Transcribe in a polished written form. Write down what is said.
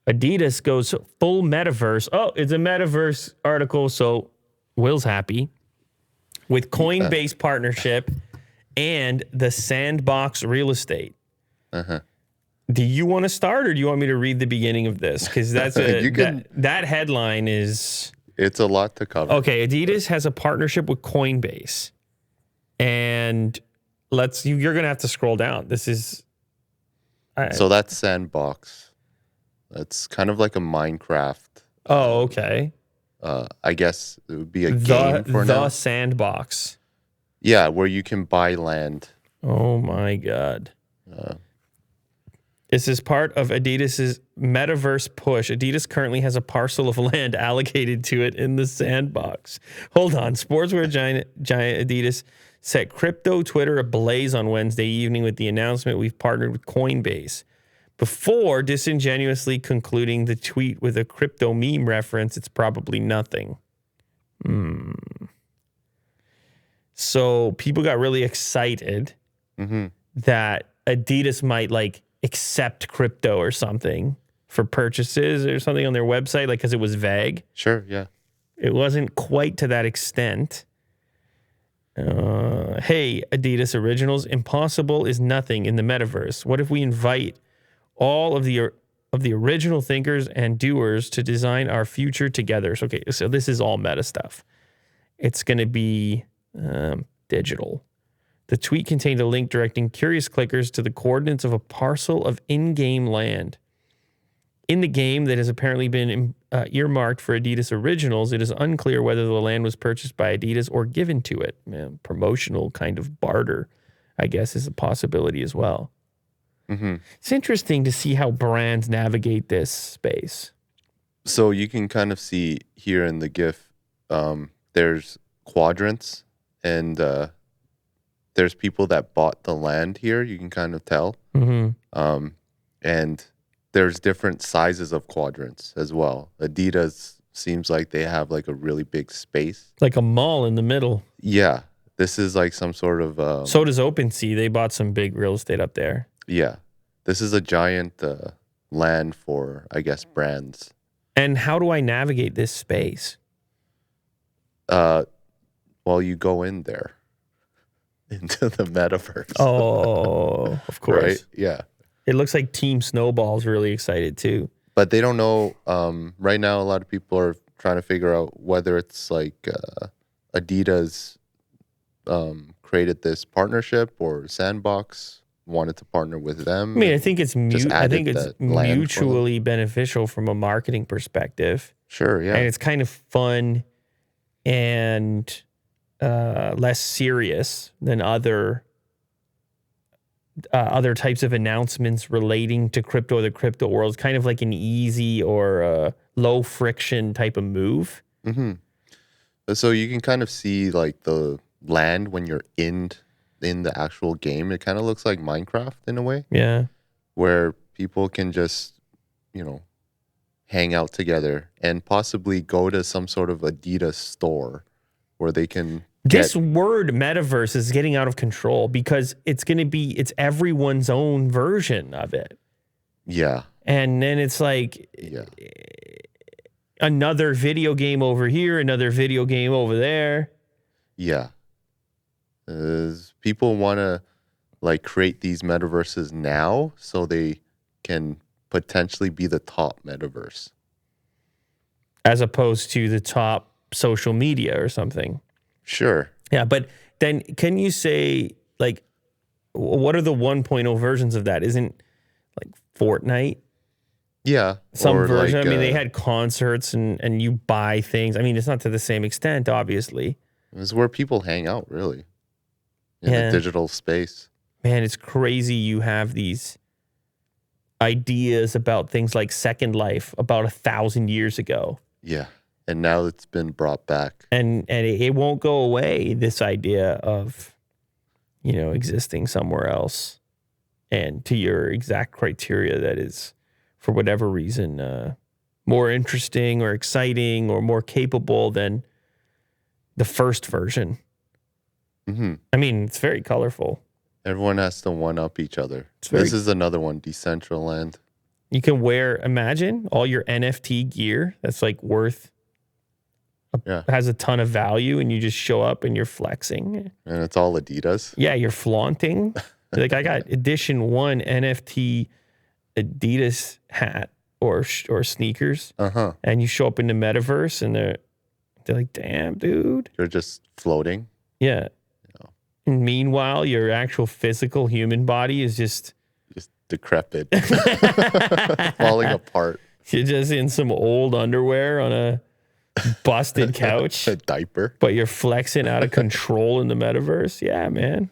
Adidas goes full metaverse. Oh, it's a metaverse article, so Will's happy. With Coinbase partnership and the Sandbox real estate. Uh-huh. Do you want to start, or do you want me to read the beginning of this? Because that's that headline is... It's a lot to cover. Okay, Adidas has a partnership with Coinbase. And you're going to have to scroll down. This is... So that's Sandbox. That's kind of like a Minecraft. Oh, okay. I guess it would be a game for now. The Sandbox. Yeah, where you can buy land. Oh, my God. This is part of Adidas's Metaverse push. Adidas currently has a parcel of land allocated to it in the Sandbox. Hold on. Sportswear giant Adidas set crypto Twitter ablaze on Wednesday evening with the announcement we've partnered with Coinbase. Before disingenuously concluding the tweet with a crypto meme reference, it's probably nothing. So people got really excited that Adidas might accept crypto or something for purchases or something on their website, because it was vague. Sure, yeah. It wasn't quite to that extent. Hey, Adidas Originals, impossible is nothing in the metaverse. What if we invite all of the original thinkers and doers to design our future together? So this is all meta stuff. It's going to be digital. The tweet contained a link directing curious clickers to the coordinates of a parcel of in-game land. In the game that has apparently been earmarked for Adidas Originals, it is unclear whether the land was purchased by Adidas or given to it. Promotional kind of barter, I guess, is a possibility as well. It's interesting to see how brands navigate this space. So you can kind of see here in the GIF, there's quadrants, and there's people that bought the land here. You can kind of tell. And there's different sizes of quadrants as well. Adidas seems like they have a really big space. Like a mall in the middle. Yeah. This is some sort of... so does OpenSea. They bought some big real estate up there. Yeah. This is a giant land for, I guess, brands. And how do I navigate this space? Well, you go in there. Into the metaverse. Oh, of course. Right? Yeah. It looks like Team Snowball's really excited too. But they don't know. Right now, a lot of people are trying to figure out whether it's Adidas created this partnership or Sandbox wanted to partner with them. I mean, I think it's mutually beneficial from a marketing perspective. Sure, yeah. And it's kind of fun and less serious than other types of announcements relating to crypto or the crypto world. It's kind of like an easy or low friction type of move. So you can kind of see the land when you're in the actual game. It kind of looks like Minecraft in a way. Yeah. Where people can just, hang out together and possibly go to some sort of Adidas store where they can... This word metaverse is getting out of control because it's everyone's own version of it. Yeah. And then it's another video game over here, another video game over there. Yeah. People want to create these metaverses now so they can potentially be the top metaverse. As opposed to the top social media or something. Sure. Yeah, but then can you say, what are the 1.0 versions of that? Isn't, Fortnite? Yeah. Some version. I mean, they had concerts and you buy things. I mean, it's not to the same extent, obviously. It's where people hang out, really. In the digital space. Man, it's crazy you have these ideas about things like Second Life about 1,000 years ago. Yeah. And now it's been brought back. And it won't go away, this idea of, existing somewhere else. And to your exact criteria that is, for whatever reason, more interesting or exciting or more capable than the first version. I mean, it's very colorful. Everyone has to one-up each other. This is another one, Decentraland. You can wear, imagine all your NFT gear that's like worth, has a ton of value, and you just show up and you're flexing. And it's all Adidas. Yeah, you're flaunting. Like, I got edition 1 NFT Adidas hat or sneakers. And you show up in the metaverse and they're like, damn, dude. You're just floating. Yeah. And meanwhile, your actual physical human body is just decrepit, falling apart. You're just in some old underwear on a busted couch. A diaper. But you're flexing out of control in the metaverse. Yeah, man.